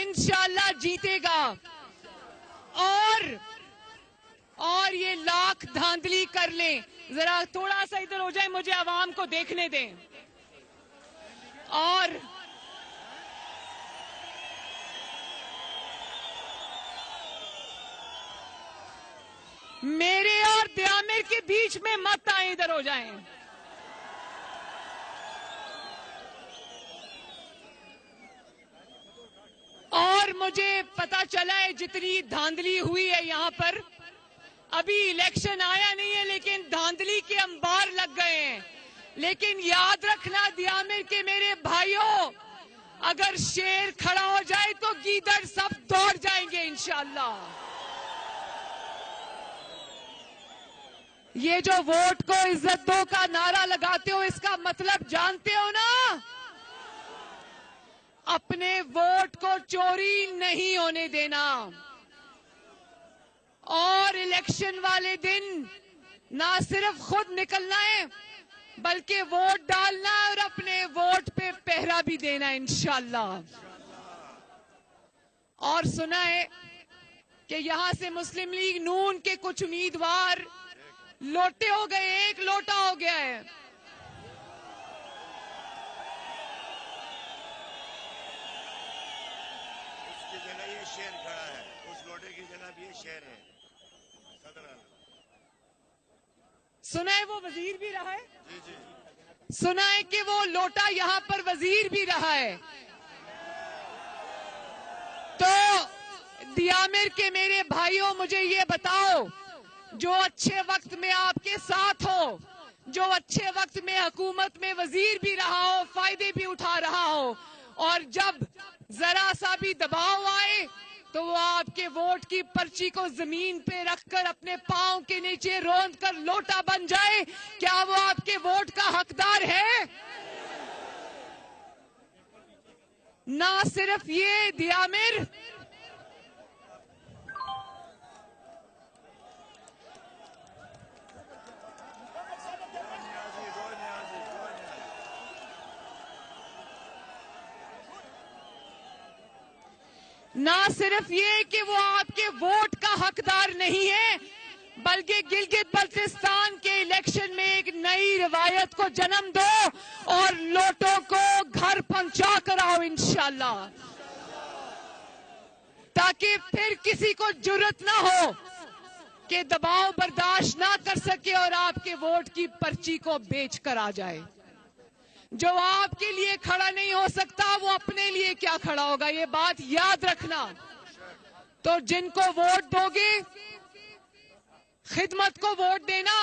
इंशाल्लाह जीतेगा। और ये लाख धांधली कर लें, जरा थोड़ा सा इधर हो जाए, मुझे आवाम को देखने दें। और मेरे और दियामिर के बीच में मत आए, इधर हो जाएं। और मुझे पता चला है जितनी धांधली हुई है यहां पर, अभी इलेक्शन आया नहीं है लेकिन धांधली के अंबार लग गए हैं। लेकिन याद रखना दियामिर के मेरे भाइयों, अगर शेर खड़ा हो जाए तो गीदड़ सब दौड़ जाएंगे इंशाल्लाह। ये जो वोट को इज्जत दो का नारा लगाते हो, इसका मतलब जानते हो ना? अपने वोट को चोरी नहीं होने देना। और इलेक्शन वाले दिन ना सिर्फ खुद निकलना है बल्कि वोट डालना और अपने वोट पे पहरा भी देना इंशाल्लाह। और सुना है कि यहां से मुस्लिम लीग नून के कुछ उम्मीदवार लोटे हो गए, एक लोटा हो गया है। उसकी जगह ये शेर खड़ा है, उस लोटे की जगह भी ये शेर है। सुना है वो वजीर भी रहा है। जी जी। सुना है कि वो लोटा यहां पर वजीर भी रहा है। तो दियामिर के मेरे भाइयों, मुझे ये बताओ, जो अच्छे वक्त में आपके साथ हो, जो अच्छे वक्त में हुकूमत में वजीर भी रहा हो, फायदे भी उठा रहा हो, और जब जरा सा भी दबाव आए तो वो आपके वोट की पर्ची को जमीन पे रखकर अपने पांव के नीचे रोंद कर लोटा बन जाए, क्या वो आपके वोट का हकदार है? ना सिर्फ ये दियामिर, ना सिर्फ ये कि वो आपके वोट का हकदार नहीं है, बल्कि गिलगित बल्तिस्तान के इलेक्शन में एक नई रिवायत को जन्म दो और लोटों को घर पहुंचा कर आओ इंशाल्लाह, ताकि फिर किसी को जुर्रत ना हो कि दबाव बर्दाश्त ना कर सके और आपके वोट की पर्ची को बेच कर आ जाए। जो आपके लिए खड़ा नहीं हो सकता वो अपने लिए क्या खड़ा होगा, ये बात याद रखना। तो जिनको वोट दोगे, खिदमत को वोट देना,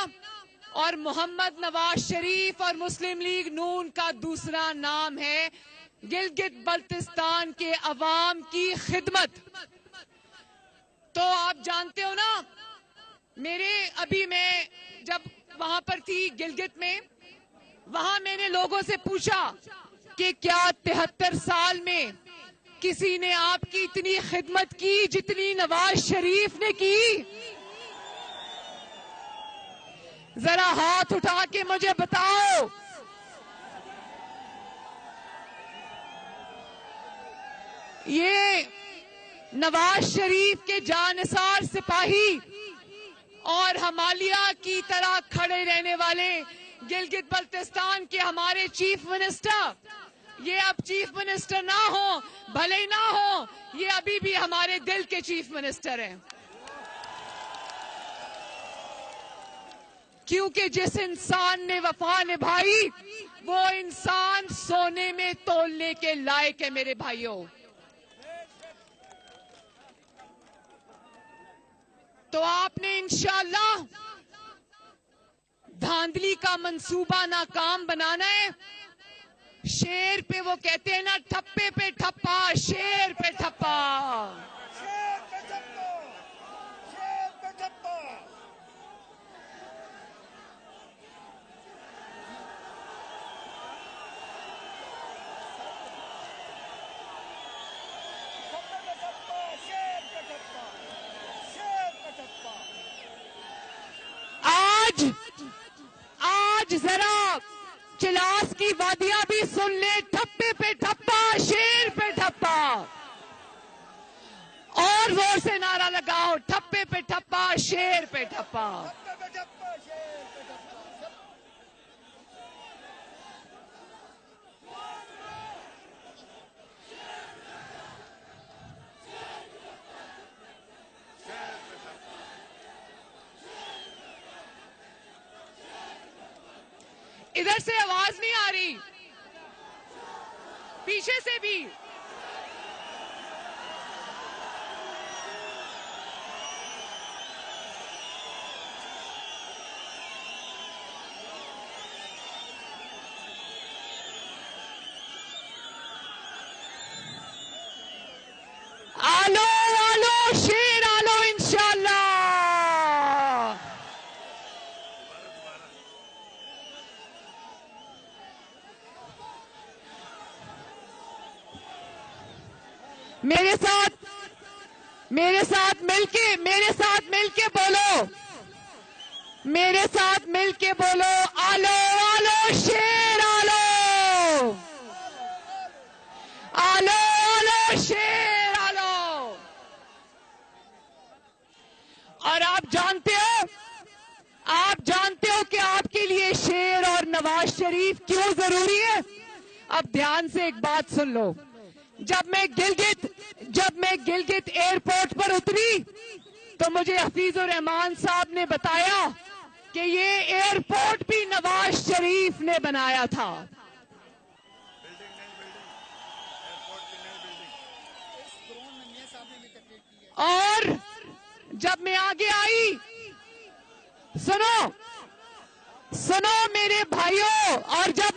और मोहम्मद नवाज शरीफ और मुस्लिम लीग नून का दूसरा नाम है गिलगित बल्तिस्तान के अवाम की खिदमत। तो आप जानते हो ना, अभी मैं जब वहां पर थी गिलगित में, वहां मैंने लोगों से पूछा कि क्या 73 साल में किसी ने आपकी इतनी खिदमत की जितनी नवाज शरीफ ने की? जरा हाथ उठा के मुझे बताओ। ये नवाज शरीफ के जानिसार सिपाही और हमालिया की तरह खड़े रहने वाले गिलगित बल्तिस्तान के हमारे चीफ मिनिस्टर, ये अब चीफ मिनिस्टर ना हो, भले ही ना हो, ये अभी भी हमारे दिल के चीफ मिनिस्टर हैं। क्योंकि जिस इंसान ने वफा निभाई वो इंसान सोने में तोलने के लायक है मेरे भाइयों। तो आपने इंशाल्लाह धांधली का मंसूबा नाकाम बनाना है। शेर पे वो कहते हैं ना, ठप्पे पे ठप्पा, शेर पे ठप्पा। शेर पे ठप्पा, शेर पे ठप्पा। आज जरा चिलास की वादियां भी सुन ले, ठप्पे पे ठप्पा, शेर पे ठप्पा। नारा लगाओ, ठप्पे पे ठप्पा, शेर पे ठप्पा। इधर से आवाज नहीं आ रही, पीछे से भी। आलो आलो शेर आलो इंशाल्लाह। मेरे साथ मिलके बोलो, मेरे साथ मिलके बोलो, आलो आलो शेर आलो, आलो आलो शेर आलो। और आप जानते हो कि आपके लिए शेर और नवाज शरीफ क्यों जरूरी है? अब ध्यान से एक बात सुन लो। जब मैं गिलगित एयरपोर्ट पर उतरी तो मुझे हफीजुर रहमान साहब ने बताया कि ये एयरपोर्ट भी नवाज शरीफ ने बनाया था। और जब मैं आगे आई, सुनो मेरे भाइयों, और जब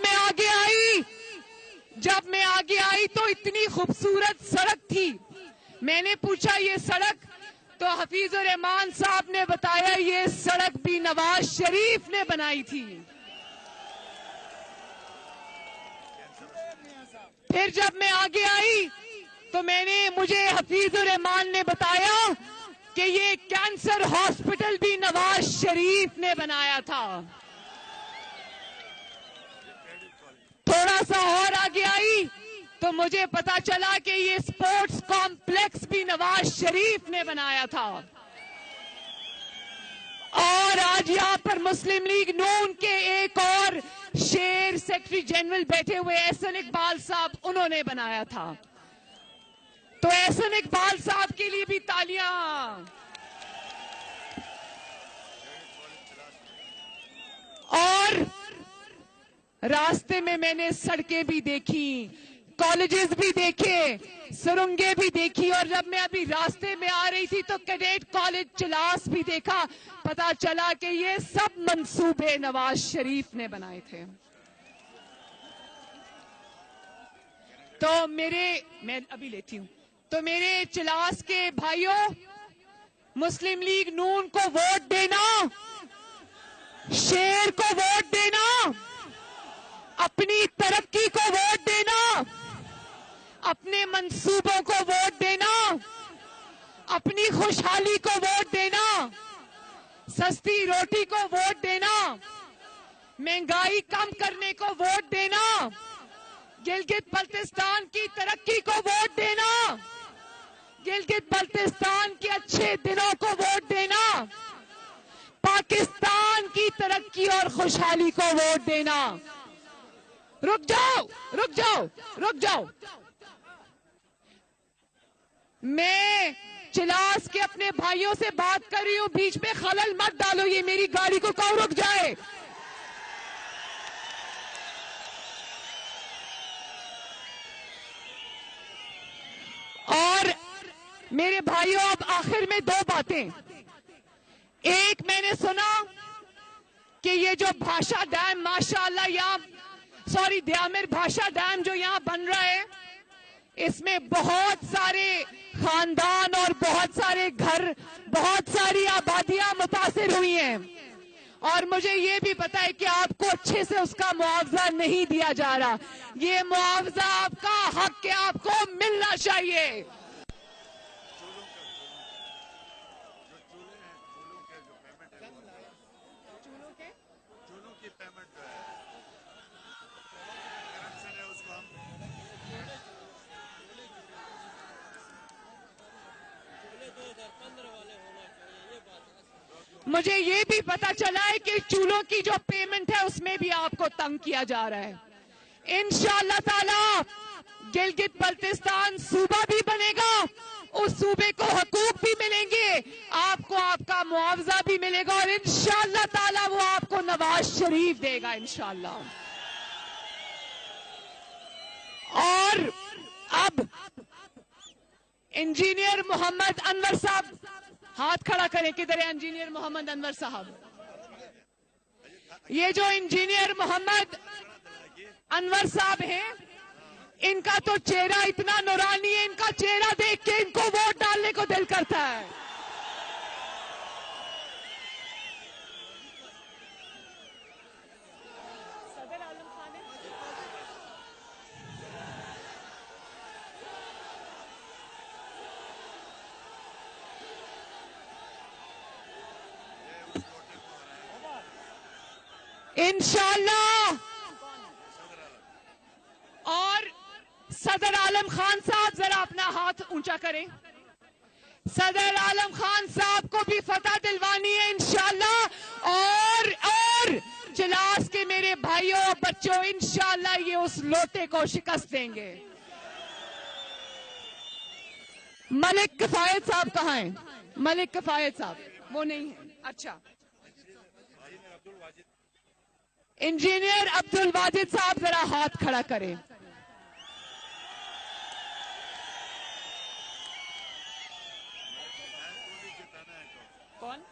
मैं आगे आई तो इतनी खूबसूरत सड़क थी। मैंने पूछा ये सड़क, तो हफीजुर रहमान साहब ने बताया ये सड़क भी नवाज शरीफ ने बनाई थी। फिर जब मैं आगे आई तो मुझे हफीजुर रहमान ने बताया कि ये कैंसर हॉस्पिटल भी नवाज शरीफ ने बनाया था। थोड़ा सा और आगे आई तो मुझे पता चला कि ये स्पोर्ट्स कॉम्प्लेक्स भी नवाज शरीफ ने बनाया था। और आज यहाँ पर मुस्लिम लीग नून के एक और शेर सेक्रेटरी जनरल बैठे हुए एहसन इकबाल साहब, उन्होंने बनाया था। तो एहसन इकबाल साहब के लिए भी तालियां। और रास्ते में मैंने सड़कें भी देखी, कॉलेजेस भी देखे, सुरंगें भी देखी। और जब मैं अभी रास्ते में आ रही थी तो कैडेट कॉलेज चिलास भी देखा। पता चला कि ये सब मंसूबे नवाज शरीफ ने बनाए थे। तो मैं अभी लेती हूं। तो मेरे चिलास के भाइयों, मुस्लिम लीग नून को वोट देना, शेर को वोट देना, अपनी तरक्की को वोट देना, अपने मंसूबों को वोट देना, अपनी खुशहाली को वोट देना, सस्ती रोटी को वोट देना, महंगाई कम करने को वोट देना, गिलगित बल्तिस्तान की तरक्की को वोट देना, गिलगित बल्तिस्तान के अच्छे दिनों को वोट देना, पाकिस्तान की तरक्की और खुशहाली को वोट देना। रुक जाओ। मैं चिलास के अपने भाइयों से बात कर रही हूं, बीच में खलल मत डालो। ये मेरी गाड़ी को कहो रुक जाए। और मेरे भाइयों, अब आखिर में दो बातें। एक, मैंने सुना कि ये जो भाषा डैम माशाअल्लाह द्यामिर भाषा डैम जो यहाँ बन रहा है, इसमें बहुत सारे खानदान और बहुत सारे घर, बहुत सारी आबादियां मुतासिर हुई हैं। और मुझे ये भी पता है कि आपको अच्छे से उसका मुआवजा नहीं दिया जा रहा। ये मुआवजा आपका हक है, आपको मिलना चाहिए। मुझे ये भी पता चला है कि चूल्हों की जो पेमेंट है उसमें भी आपको तंग किया जा रहा है। इंशाअल्लाह ताला गिलगित बल्तिस्तान सूबा भी बनेगा, उस सूबे को हकूक भी मिलेंगे, आपको आपका मुआवजा भी मिलेगा और इंशाअल्लाह ताला वो आपको नवाज शरीफ देगा इंशाअल्लाह। और अब इंजीनियर मोहम्मद अनवर साहब हाथ खड़ा करें। किधर है इंजीनियर मोहम्मद अनवर साहब? ये जो इंजीनियर मोहम्मद अनवर साहब हैं, इनका तो चेहरा इतना नूरानी है, इनका चेहरा देख के इनको वोट डालने को दिल करता है। सदर आलम खान है। इंशाअल्लाह। और सदर आलम खान साहब जरा अपना हाथ ऊंचा करें। सदर आलम खान साहब को भी फतह दिलवानी है इंशाअल्लाह। और चिलास के मेरे भाइयों और बच्चों, इंशाअल्लाह ये उस लोटे को शिकस्त देंगे। मलिक किफायत साहब कहाँ हैं? मलिक किफायत साहब वो नहीं है। अच्छा, इंजीनियर अब्दुल वाजिद साहब जरा हाथ खड़ा करें। कौन?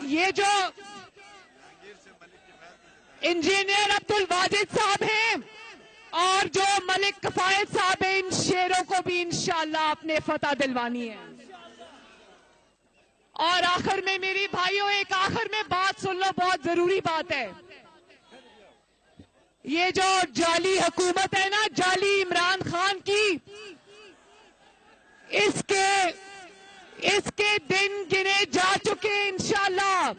ये जो इंजीनियर अब्दुल वाजिद साहब हैं और जो मलिक किफायत साहब हैं, इन शेरों को भी इंशाअल्लाह अपने फतह दिलवानी है। और आखिर में मेरी भाइयों, एक आखिर में बात सुन लो, बहुत जरूरी बात है। ये जो जाली हुकूमत है ना, जाली इमरान खान की, इसके दिन गिने जा चुके। इंशाअल्लाह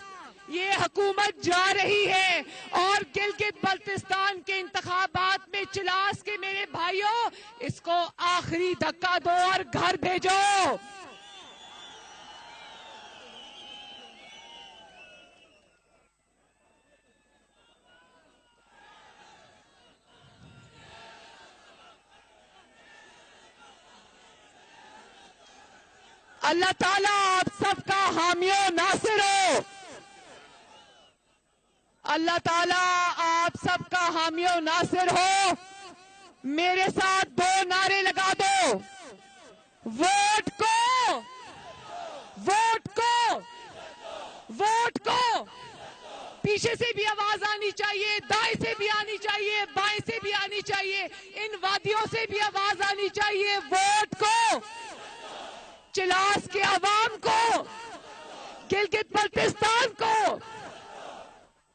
ये हुकूमत जा रही है और गिलगित बल्तिस्तान के इंतखाबात में चिलास के मेरे भाइयों, इसको आखिरी धक्का दो और घर भेजो। अल्लाह ताला आप सबका हामियो नासिर हो। अल्लाह ताला आप सबका हामियो नासिर हो। मेरे साथ दो नारे लगा दो। वोट को, वोट को, वोट को। पीछे से भी आवाज आनी चाहिए, दाएं से भी आनी चाहिए, बाएं से भी आनी चाहिए, इन वादियों से भी आवाज आनी चाहिए। वोट को, चिलास के अवाम को, गिलगित बल्तिस्तान को।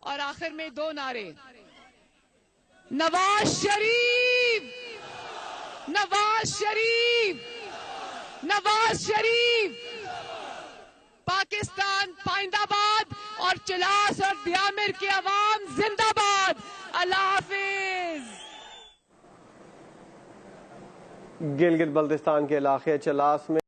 और आखिर में दो नारे, नवाज शरीफ, नवाज शरीफ, नवाज शरीफ। पाकिस्तान पाइंदाबाद और चिलास और दियामिर के अवाम जिंदाबाद। अल्लाह हाफिज। गिलगित बल्तिस्तान के इलाके चिलास में